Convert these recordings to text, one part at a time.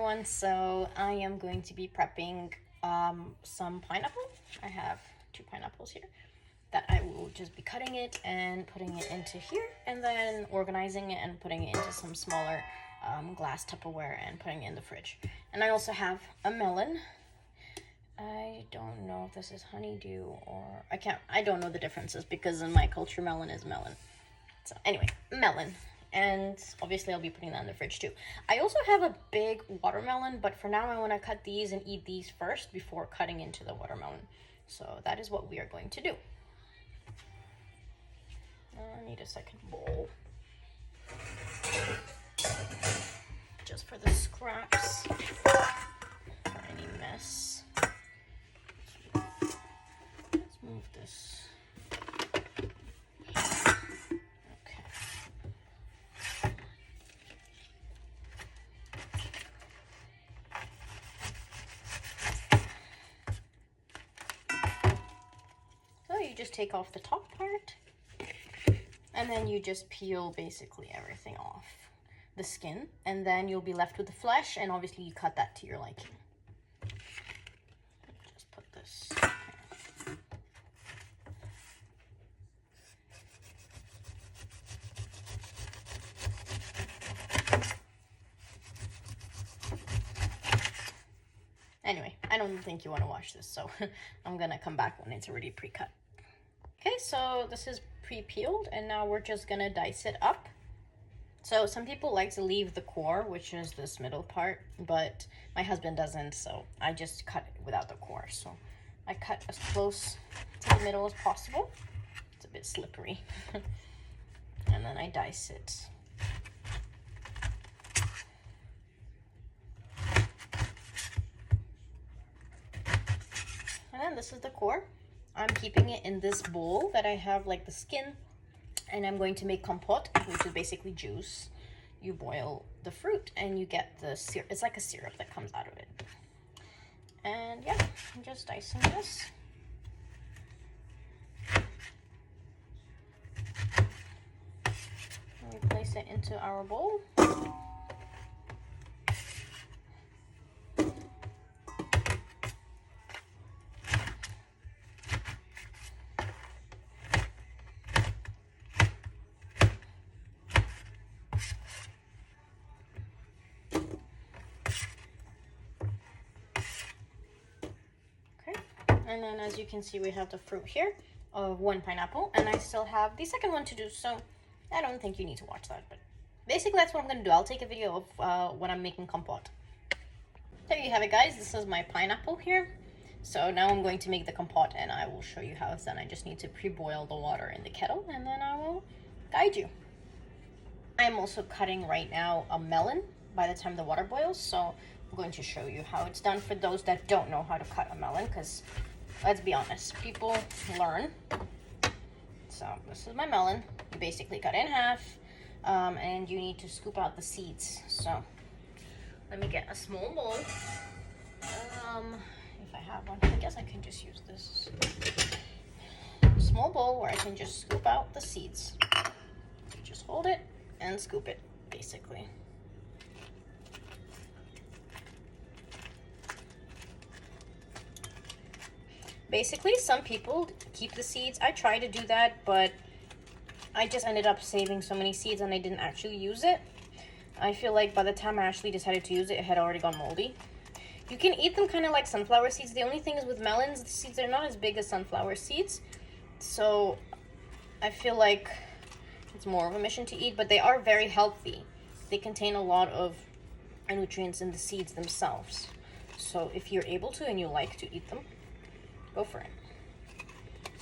everyone. So I am going to be prepping some pineapple. I have 2 pineapples here that I will just be cutting it and putting it into here, and then organizing it and putting it into some smaller glass Tupperware and putting it in the fridge. And I also have a melon. I don't know if this is honeydew or I don't know the differences because in my culture melon is melon. So anyway, melon. And obviously I'll be putting that in the fridge too. I also have a big watermelon, but for now I want to cut these and eat these first before cutting into the watermelon. So that is what we are going to do. I need a second bowl. Just for the scraps or any mess. Let's move this. Okay. So you just take off the top part, and then you just peel basically everything off the skin, and then you'll be left with the flesh, and obviously you cut that to your liking. Just put this here. Anyway, I don't think you want to watch this, so I'm gonna come back when it's already pre-cut. Okay, so this is pre-peeled, and now we're just gonna dice it up. So some people like to leave the core, which is this middle part, but my husband doesn't, so I just cut it without the core. So I cut as close to the middle as possible. It's a bit slippery. And then I dice it. And then this is the core. I'm keeping it in this bowl that I have like the skin, and I'm going to make compote, which is basically juice. You boil the fruit and you get the syrup. It's like a syrup that comes out of it. And yeah, I'm just dicing this. And we place it into our bowl. And then as you can see, we have the fruit here of 1 pineapple, and I still have the second one to do, so I don't think you need to watch that, but basically that's what I'm going to do. I'll take a video of when I'm making compote. There you have it, guys. This is my pineapple here. So now I'm going to make the compote, and I will show you how it's done. I just need to pre-boil the water in the kettle, and then I will guide you. I'm also cutting right now a melon by the time the water boils, so I'm going to show you how it's done for those that don't know how to cut a melon, because let's be honest, people learn. So this is my melon. You basically cut it in half, and you need to scoop out the seeds. So let me get a small bowl. If I have one, I guess I can just use this small bowl where I can just scoop out the seeds. You just hold it and scoop it, basically. Basically, some people keep the seeds. I tried to do that, but I just ended up saving so many seeds and I didn't actually use it. I feel like by the time I actually decided to use it, it had already gone moldy. You can eat them kind of like sunflower seeds. The only thing is with melons, the seeds are not as big as sunflower seeds. So I feel like it's more of a mission to eat, but they are very healthy. They contain a lot of nutrients in the seeds themselves. So if you're able to and you like to eat them, go for it.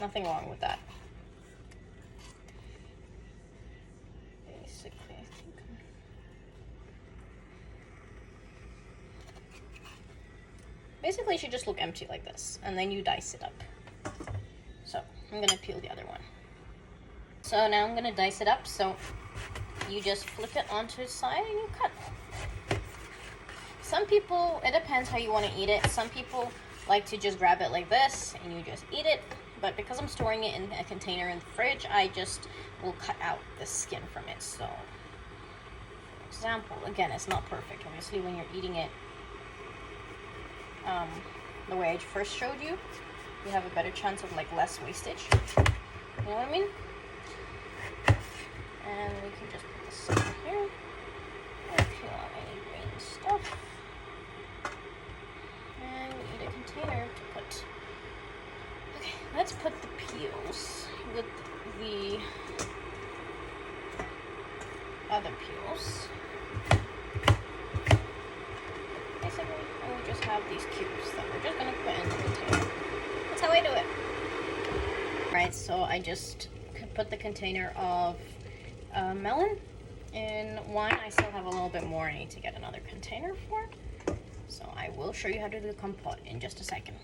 Nothing wrong with that. Basically, I think. Basically, it should just look empty like this, and then you dice it up. So I'm gonna peel the other one. So now I'm gonna dice it up. So you just flip it onto its side and you cut. Some people, it depends how you want to eat it. Some people like to just grab it like this and you just eat it, but because I'm storing it in a container in the fridge, I just will cut out the skin from it. So for example, again, it's not perfect. Obviously when you're eating it, the way I first showed you, you have a better chance of like less wastage. You know what I mean? And we can just put this in here and peel out any green stuff. And we need a container to put. Okay, let's put the peels with the other peels. Basically, and we just have these cubes that we're just gonna put in the container. That's how I do it. Right, so I just put the container of melon in one. I still have a little bit more I need to get another container for. So I will show you how to do the compote in just a second.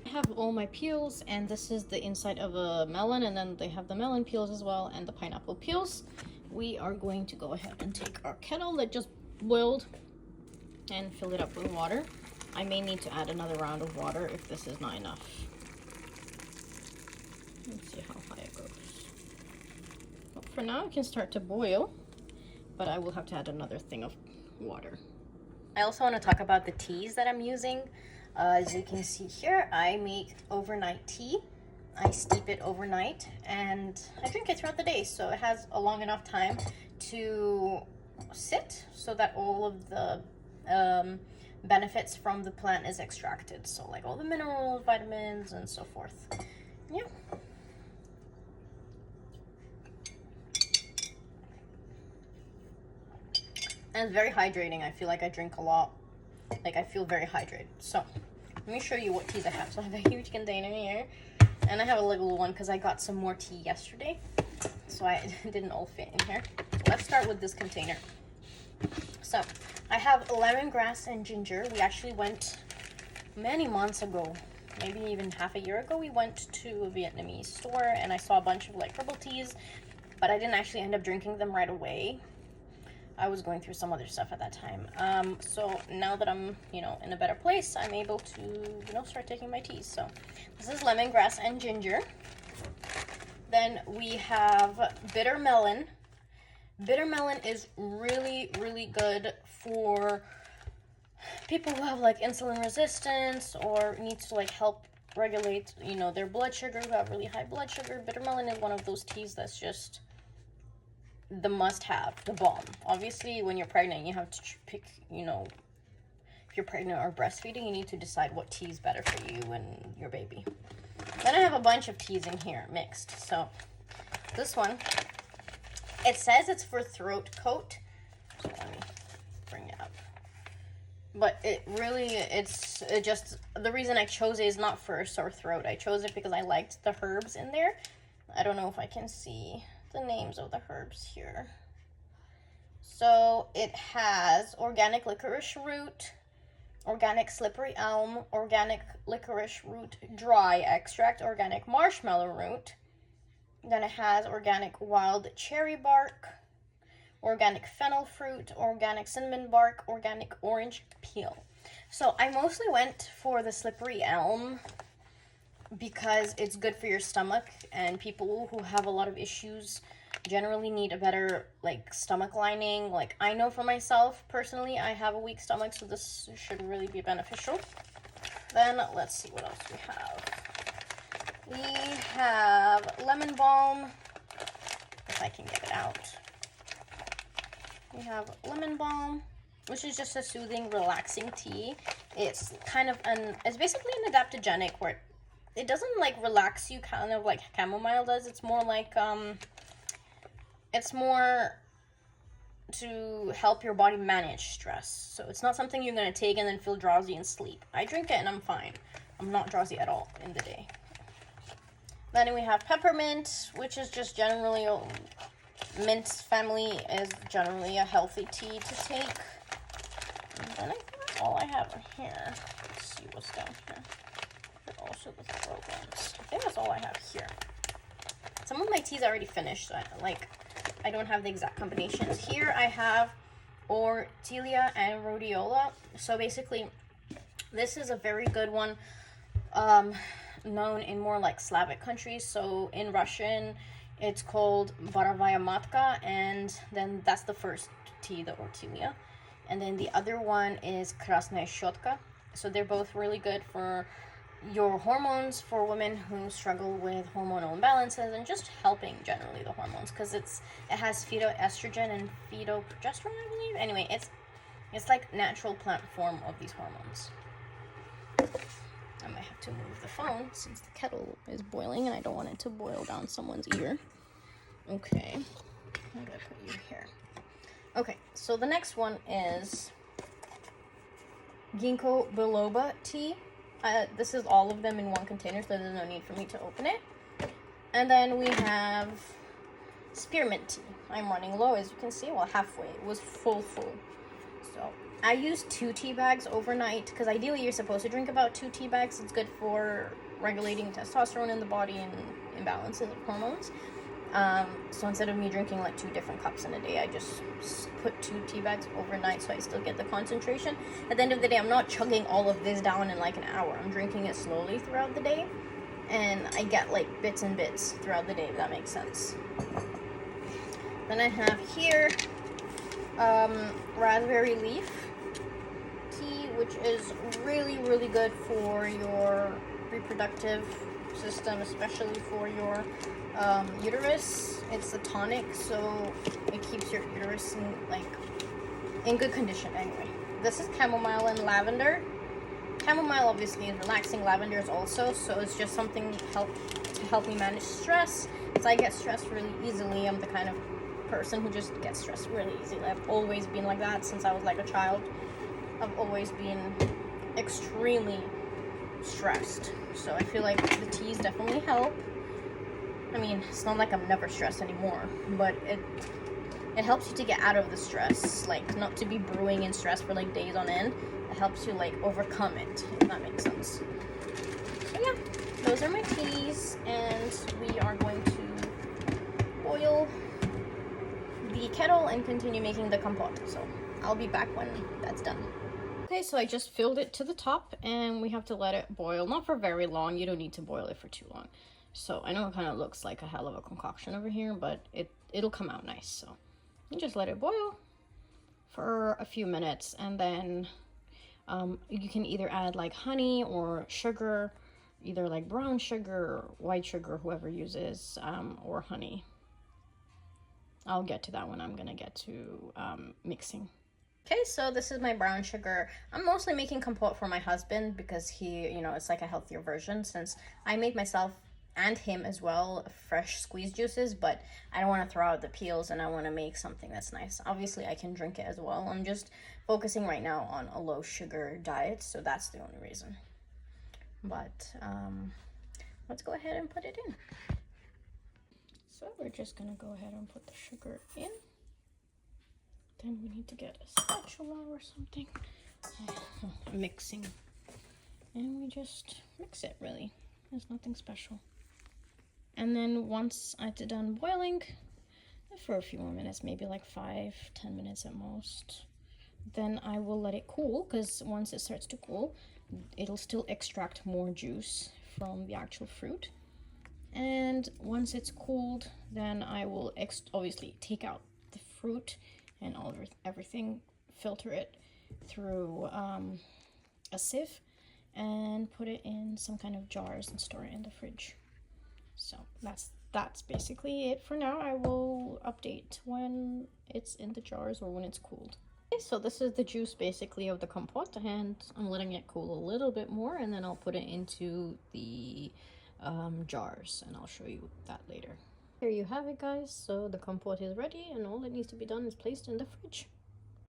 I have all my peels, and this is the inside of a melon, and then they have the melon peels as well and the pineapple peels. We are going to go ahead and take our kettle that just boiled and fill it up with water. I may need to add another round of water if this is not enough. Let's see how high it goes. Well, for now it can start to boil, but I will have to add another thing of water. I also want to talk about the teas that I'm using. As you can see here, I make overnight tea. I steep it overnight and I drink it throughout the day, so it has a long enough time to sit so that all of the benefits from the plant is extracted. So like all the minerals, vitamins, and so forth. Yeah. And it's very hydrating. I feel like I drink a lot. Like I feel very hydrated. So let me show you what teas I have. So I have a huge container here, and I have a little one because I got some more tea yesterday, so it didn't all fit in here. So let's start with this container. So I have lemongrass and ginger. We actually went many months ago, maybe even half a year ago, we went to a Vietnamese store and I saw a bunch of like herbal teas, but I didn't actually end up drinking them right away. I was going through some other stuff at that time. So now that I'm, in a better place, I'm able to, start taking my teas. So this is lemongrass and ginger. Then we have bitter melon. Bitter melon is really, really good for people who have like insulin resistance or needs to like help regulate, their blood sugar, who have really high blood sugar. Bitter melon is one of those teas that's just the must-have, the bomb. Obviously, when you're pregnant, you have to pick, if you're pregnant or breastfeeding, you need to decide what tea is better for you and your baby. Then I have a bunch of teas in here mixed. So this one, it says it's for throat coat. So let me bring it up. But the reason I chose it is not for sore throat. I chose it because I liked the herbs in there. I don't know if I can see the names of the herbs here. So it has organic licorice root, organic slippery elm, organic licorice root dry extract, organic marshmallow root. Then it has organic wild cherry bark, organic fennel fruit, organic cinnamon bark, organic orange peel. So I mostly went for the slippery elm because it's good for your stomach, and people who have a lot of issues generally need a better stomach lining. Like I know for myself personally, I have a weak stomach, so this should really be beneficial. Then let's see what else we have. We have lemon balm, if I can get it out. We have lemon balm, which is just a soothing, relaxing tea. It's it's basically an adaptogenic where it doesn't relax you kind of like chamomile does. It's more like it's more to help your body manage stress. So it's not something you're gonna take and then feel drowsy and sleep. I drink it and I'm fine. I'm not drowsy at all in the day. Then we have peppermint, which is just generally mint family is generally a healthy tea to take. And then I think that's all I have in here. Let's see what's down here. Also the throat ones. I think that's all I have here. Some of my teas are already finished, so I don't have the exact combinations. Here I have Ortilia and Rhodiola. So basically, this is a very good one, known in more Slavic countries. So in Russian, it's called Borovaya Matka, and then that's the first tea, the Ortilia. And then the other one is Krasnaya Shotka. So they're both really good for your hormones, for women who struggle with hormonal imbalances, and just helping generally the hormones, because it has phytoestrogen and phytoprogesterone, I believe. Anyway, it's like natural plant form of these hormones. I might have to move the phone since the kettle is boiling and I don't want it to boil down someone's ear. Okay, how do I put you here? Okay, so the next one is ginkgo biloba tea. This is all of them in one container, so there's no need for me to open it. And then we have spearmint tea. I'm running low, as you can see. Well, halfway. It was full. So I used 2 tea bags overnight, because ideally you're supposed to drink about 2 tea bags. It's good for regulating testosterone in the body and imbalances of hormones. So instead of me drinking like 2 different cups in a day, I just put 2 tea bags overnight so I still get the concentration. At the end of the day, I'm not chugging all of this down in like an hour. I'm drinking it slowly throughout the day, and I get like bits and bits throughout the day, if that makes sense. Then I have here raspberry leaf tea, which is really, really good for your reproductive system, especially for your uterus. It's a tonic, so it keeps your uterus in good condition. Anyway, this is chamomile and lavender. Chamomile obviously is relaxing. Lavender is also, so it's just something to help me manage stress. So I get stressed really easily. I'm the kind of person who just gets stressed really easily. I've always been like that since I was like a child. I've always been extremely stressed, so I feel like the teas definitely help. I mean, it's not like I'm never stressed anymore, but it helps you to get out of the stress, like not to be brewing in stress for like days on end. It helps you like overcome it, if that makes sense. So yeah, those are my teas, and we are going to boil the kettle and continue making the compote. So I'll be back when that's done. Okay, so I just filled it to the top, and we have to let it boil, not for very long. You don't need to boil it for too long. So I know it kind of looks like a hell of a concoction over here, but it'll come out nice. So you just let it boil for a few minutes, and then you can either add like honey or sugar, either like brown sugar or white sugar, whoever uses, or honey. I'll get to that when I'm gonna get to mixing. Okay, so this is my brown sugar. I'm mostly making compote for my husband because he, it's like a healthier version, since I make myself and him as well fresh squeezed juices, but I don't want to throw out the peels and I want to make something that's nice. Obviously, I can drink it as well. I'm just focusing right now on a low sugar diet, so that's the only reason. But let's go ahead and put it in. So we're just gonna go ahead and put the sugar in. Then we need to get a spatula or something. Mixing. And we just mix it, really. There's nothing special. And then once it's done boiling, for a few more minutes, maybe like 5-10 minutes at most, then I will let it cool, because once it starts to cool, it'll still extract more juice from the actual fruit. And once it's cooled, then I will obviously take out the fruit and everything, filter it through a sieve, and put it in some kind of jars and store it in the fridge. So that's basically it for now. I will update when it's in the jars or when it's cooled. Okay, so this is the juice basically of the compote, and I'm letting it cool a little bit more, and then I'll put it into the jars, and I'll show you that later. There you have it, guys. So the compote is ready, and all that needs to be done is placed in the fridge.